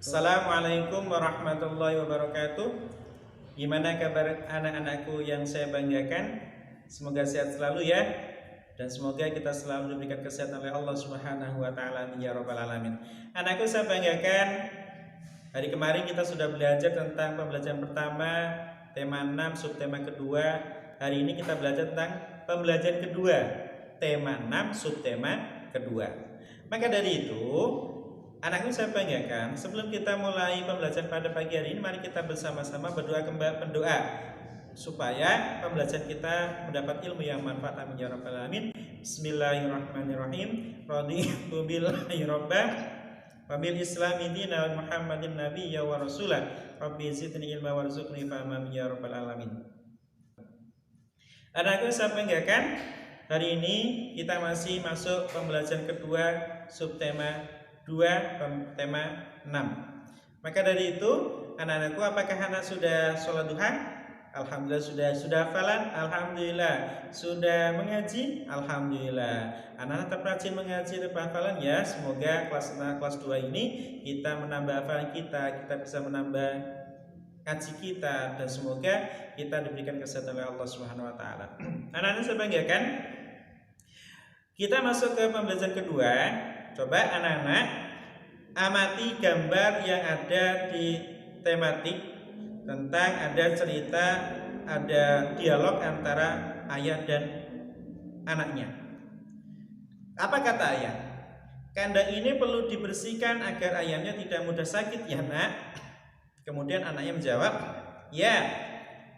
Assalamualaikum warahmatullahi wabarakatuh. Gimana kabar anak-anakku yang saya banggakan? Semoga sehat selalu ya. Dan semoga kita selalu diberikan kesehatan oleh Allah Subhanahu wa taala ya rabbal alamin. Anakku saya banggakan, hari kemarin kita sudah belajar tentang pembelajaran pertama, tema 6, subtema kedua. Hari ini kita belajar tentang pembelajaran kedua, tema 6, subtema kedua. Maka dari itu, anakku saya banggakan, sebelum kita mulai pembelajaran pada pagi hari ini, mari kita bersama-sama berdoa supaya pembelajaran kita mendapat ilmu yang manfaat. Amin ya rabbal alamin. Bismillahirrahmanirrahim. Raditu billahi rabbah wa bil islami dina wa Muhammadin nabiyya wa rasulah. Rabbi zidni ilma warzuqni fahma ya rabbal alamin. Anakku saya banggakan, hari ini kita masih masuk pembelajaran kedua, subtema 2, tema 6. Maka dari itu, anak-anakku, apakah anak sudah sholat duha? Alhamdulillah sudah hafalan? Alhamdulillah. Sudah mengaji? Alhamdulillah. Anak-anak tetap rajin mengaji dan hafalan ya. Semoga kelas 2 ini kita menambah hafalan kita bisa menambah ngaji kita, dan semoga kita diberikan kesehatan oleh Allah Subhanahu wa taala. Anak-anak saya banggakan, kita masuk ke pembelajaran kedua. Coba anak-anak amati gambar yang ada di tematik tentang ada cerita, ada dialog antara ayah dan anaknya. Apa kata ayah? Kandang ini perlu dibersihkan agar ayamnya tidak mudah sakit ya nak. Kemudian anaknya menjawab, ya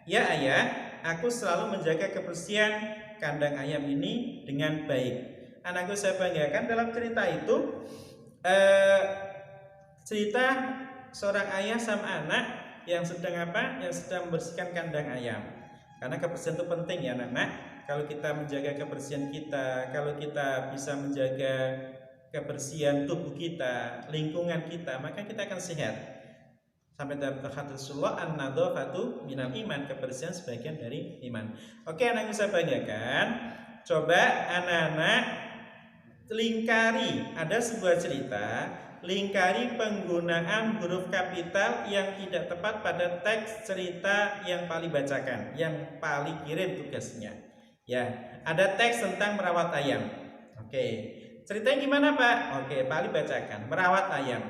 ayah, aku selalu menjaga kebersihan kandang ayam ini dengan baik. Anakku saya banggakan, dalam cerita itu cerita seorang ayah sama anak yang sedang Yang sedang membersihkan kandang ayam. Karena kebersihan itu penting ya anak-anak. Kalau kita menjaga kebersihan kita, kalau kita bisa menjaga kebersihan tubuh kita, lingkungan kita, maka kita akan sehat. Sampai dalam hadis Rasulullah, an-nadzafatu minal iman, kebersihan sebagian dari iman. Oke, anakku saya banggakan, coba anak-anak lingkari, ada sebuah cerita, lingkari penggunaan huruf kapital yang tidak tepat pada teks cerita yang paling bacakan, yang paling kirim tugasnya. Ya, ada teks tentang merawat ayam. Oke, ceritanya gimana Pak? Oke, paling bacakan, merawat ayam.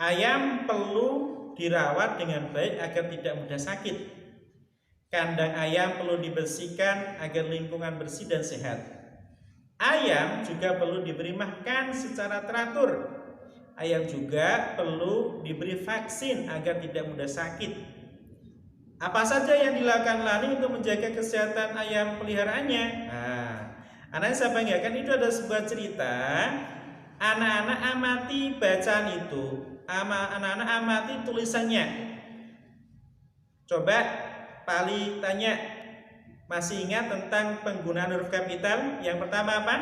Ayam perlu dirawat dengan baik agar tidak mudah sakit. Kandang ayam perlu dibersihkan agar lingkungan bersih dan sehat. Ayam juga perlu diberi makan secara teratur. Ayam juga perlu diberi vaksin agar tidak mudah sakit. Apa saja yang dilakukan Lani untuk menjaga kesehatan ayam peliharaannya? Anak saya banggakan, itu ada sebuah cerita. Anak-anak amati bacaan itu, anak-anak amati tulisannya. Coba Pali tanya, masih ingat tentang penggunaan huruf kapital? Yang pertama apa?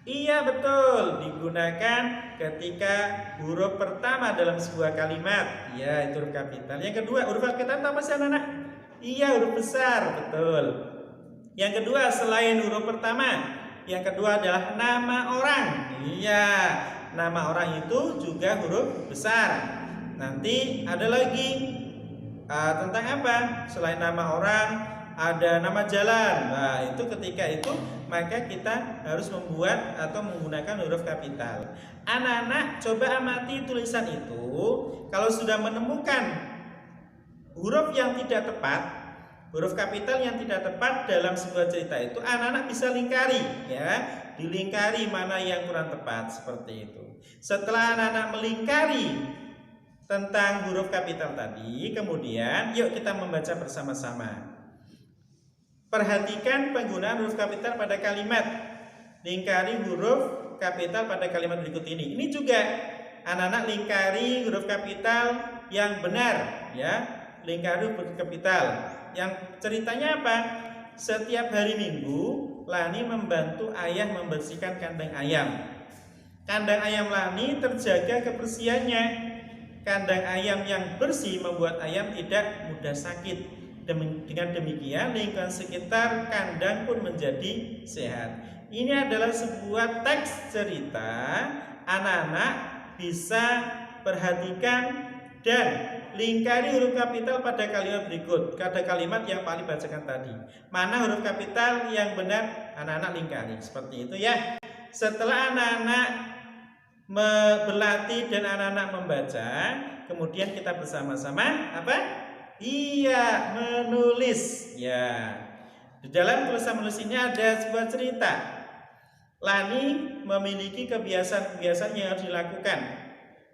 Iya betul, digunakan ketika huruf pertama dalam sebuah kalimat. Ya, itu huruf kapital. Yang kedua, huruf kapital apa sih anak-anak? Iya, huruf besar, betul. Yang kedua, selain huruf pertama, yang kedua adalah nama orang. Iya, nama orang itu juga huruf besar. Nanti ada lagi tentang apa? Selain nama orang, ada nama jalan. Nah, itu ketika itu maka kita harus membuat atau menggunakan huruf kapital. Anak-anak coba amati tulisan itu. Kalau sudah menemukan huruf yang tidak tepat, huruf kapital yang tidak tepat dalam sebuah cerita itu, anak-anak bisa lingkari ya. Dilingkari mana yang kurang tepat, seperti itu. Setelah anak-anak melingkari tentang huruf kapital tadi, kemudian yuk kita membaca bersama-sama. Perhatikan penggunaan huruf kapital pada kalimat. Lingkari huruf kapital pada kalimat berikut ini. Ini juga anak-anak lingkari huruf kapital yang benar ya. Lingkari huruf kapital. Yang ceritanya apa? Setiap hari Minggu Lani membantu ayah membersihkan kandang ayam. Kandang ayam Lani terjaga kebersihannya. Kandang ayam yang bersih membuat ayam tidak mudah sakit. Dengan demikian lingkungan sekitar kandang pun menjadi sehat. Ini adalah sebuah teks cerita, anak-anak bisa perhatikan dan lingkari huruf kapital pada kalimat berikut. Pada kalimat yang paling bacakan tadi, mana huruf kapital yang benar, anak-anak lingkari. Seperti itu ya. Setelah anak-anak berlatih dan anak-anak membaca, kemudian kita bersama-sama apa? Iya, menulis. Ya. Di dalam tulisan menulis ini ada sebuah cerita. Lani memiliki kebiasaan-kebiasaan yang harus dilakukan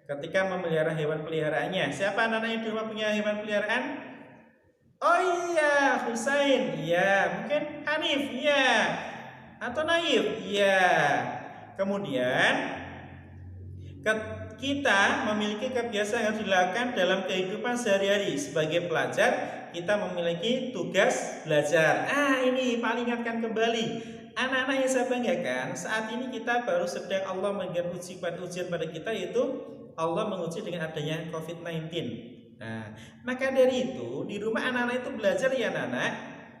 ketika memelihara hewan peliharaannya. Siapa anak-anak yang di rumah punya hewan peliharaan? Oh iya, Husain. Iya, mungkin Hanif. Iya. Atau Naif. Iya. Kemudian kita memiliki kebiasaan yang harus dilakukan dalam kehidupan sehari-hari. Sebagai pelajar, kita memiliki tugas belajar. Ini paling ingatkan kembali. Anak-anak yang saya banggakan, saat ini kita baru sedang Allah memberikan ujian pada kita, yaitu Allah menguji dengan adanya COVID-19. Nah, maka dari itu di rumah anak-anak itu belajar ya anak-anak.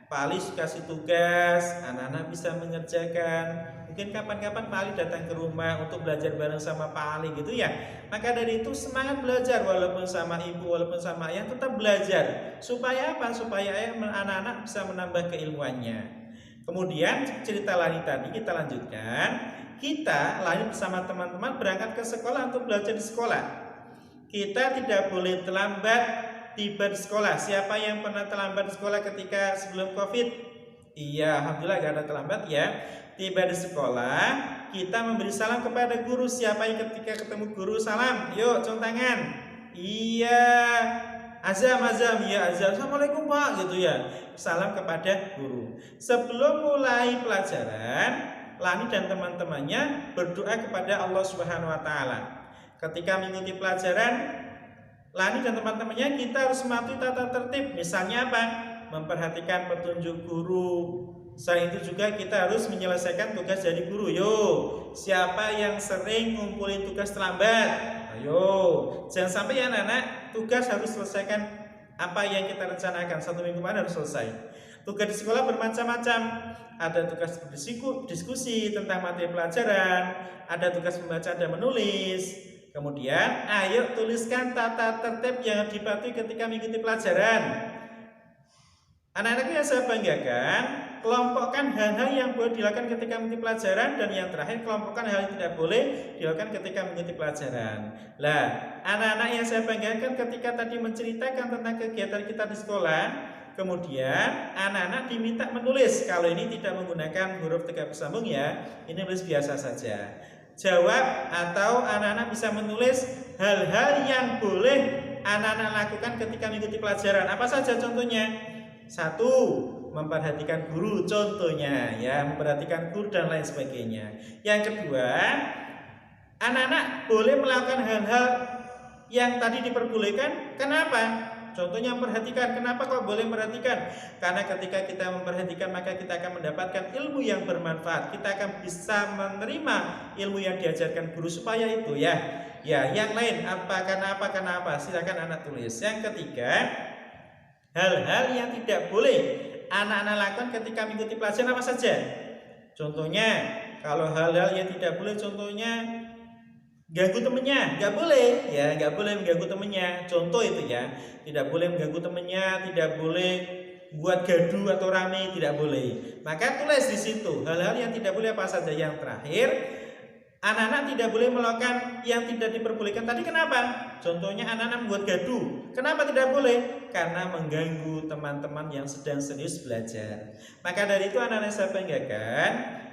Pali kasih tugas, anak-anak bisa mengerjakan. Mungkin kapan-kapan Pak Ali datang ke rumah untuk belajar bareng sama Pak Ali gitu ya. Maka dari itu semangat belajar, walaupun sama ibu, walaupun sama ayah, tetap belajar. Supaya apa? Supaya anak-anak bisa menambah keilmuannya. Kemudian cerita Lani tadi kita lanjutkan. Kita Lani bersama teman-teman berangkat ke sekolah untuk belajar di sekolah. Kita tidak boleh terlambat tiba di sekolah. Siapa yang pernah terlambat di sekolah ketika sebelum COVID? Iya, alhamdulillah gak ada terlambat ya. Tiba di sekolah, kita memberi salam kepada guru. Siapa yang ketika ketemu guru salam? Yuk, cium tangan. Iya. Azam, ya azam. Assalamualaikum Pak, gitu ya. Salam kepada guru. Sebelum mulai pelajaran, Lani dan teman-temannya berdoa kepada Allah Subhanahu wa taala. Ketika mengikuti pelajaran, Lani dan teman-temannya kita harus mematuhi tata tertib. Misalnya apa? Memperhatikan petunjuk guru. Selain itu juga kita harus menyelesaikan tugas dari guru. Yo, siapa yang sering ngumpulin tugas terlambat? Ayo, jangan sampai ya anak-anak, tugas harus selesaikan apa yang kita rencanakan. 1 minggu kemarin harus selesai. Tugas di sekolah bermacam-macam. Ada tugas diskusi tentang materi pelajaran, ada tugas membaca dan menulis. Kemudian, ayo tuliskan tata tertib yang dipatuhi ketika mengikuti pelajaran. Anak-anak yang saya banggakan, kelompokkan hal-hal yang boleh dilakukan ketika mengikuti pelajaran, dan yang terakhir kelompokkan hal yang tidak boleh dilakukan ketika mengikuti pelajaran. Lah, anak-anak yang saya banggakan ketika tadi menceritakan tentang kegiatan kita di sekolah, kemudian anak-anak diminta menulis. Kalau ini tidak menggunakan huruf tegak bersambung ya, ini tulis biasa saja. Jawab atau anak-anak bisa menulis hal-hal yang boleh anak-anak lakukan ketika mengikuti pelajaran. Apa saja contohnya? 1. Memperhatikan guru, contohnya ya, memperhatikan guru dan lain sebagainya. Yang kedua, anak-anak boleh melakukan hal-hal yang tadi diperbolehkan. Kenapa? Contohnya memperhatikan. Kenapa kok boleh memperhatikan? Karena ketika kita memperhatikan, maka kita akan mendapatkan ilmu yang bermanfaat. Kita akan bisa menerima ilmu yang diajarkan guru. Supaya itu ya. Ya, yang lain karena apa? Silakan anak tulis. Yang ketiga, hal-hal yang tidak boleh anak-anak lakukan ketika mengikuti pelajaran apa saja? Contohnya, kalau hal-hal yang tidak boleh, contohnya ganggu temennya, nggak boleh ya, nggak boleh mengganggu temennya. Contoh itu ya, tidak boleh mengganggu temennya, tidak boleh buat gaduh atau rame, tidak boleh. Maka tulis di situ hal-hal yang tidak boleh apa saja. Yang terakhir, anak-anak tidak boleh melakukan yang tidak diperbolehkan. Tadi kenapa? Contohnya anak-anak membuat gaduh. Kenapa tidak boleh? Karena mengganggu teman-teman yang sedang serius belajar. Maka dari itu anak-anak saya banggakan,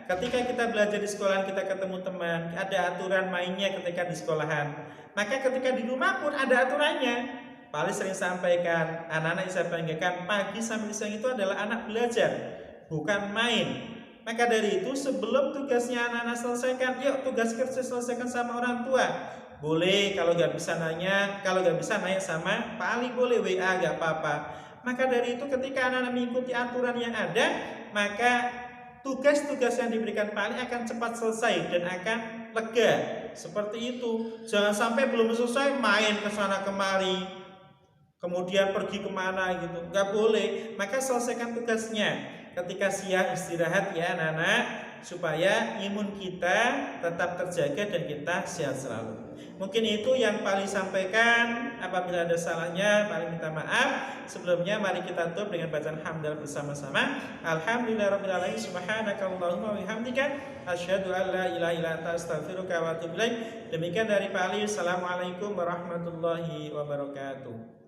ketika kita belajar di sekolahan, kita ketemu teman, ada aturan mainnya ketika di sekolahan. Maka ketika di rumah pun ada aturannya. Paling sering sampaikan, anak-anak yang saya banggakan, pagi sampai siang itu adalah anak belajar, bukan main. Maka dari itu sebelum tugasnya anak-anak selesaikan, yuk tugas kerja selesaikan sama orang tua. Boleh kalau nggak bisa nanya, kalau nggak bisa nanya sama Pak Ali, boleh WA, nggak apa-apa. Maka dari itu ketika anak-anak mengikuti aturan yang ada, maka tugas-tugas yang diberikan Pak Ali akan cepat selesai dan akan lega. Seperti itu. Jangan sampai belum selesai main ke sana kemari, kemudian pergi kemana gitu. Nggak boleh. Maka selesaikan tugasnya. ketika siang istirahat ya anak-anak, supaya imun kita tetap terjaga dan kita sehat selalu. Mungkin itu yang paling sampaikan. Apabila ada salahnya, paling minta maaf. Sebelumnya mari kita tutup dengan bacaan hamdalah bersama-sama. Alhamdulillahirabbil alamin, subhanakallahumma wa bihamdika, asyhadu an la ilaha illa anta, astaghfiruka wa atubu ilaik. Demikian dari Pak Ali. Assalamualaikum warahmatullahi wabarakatuh.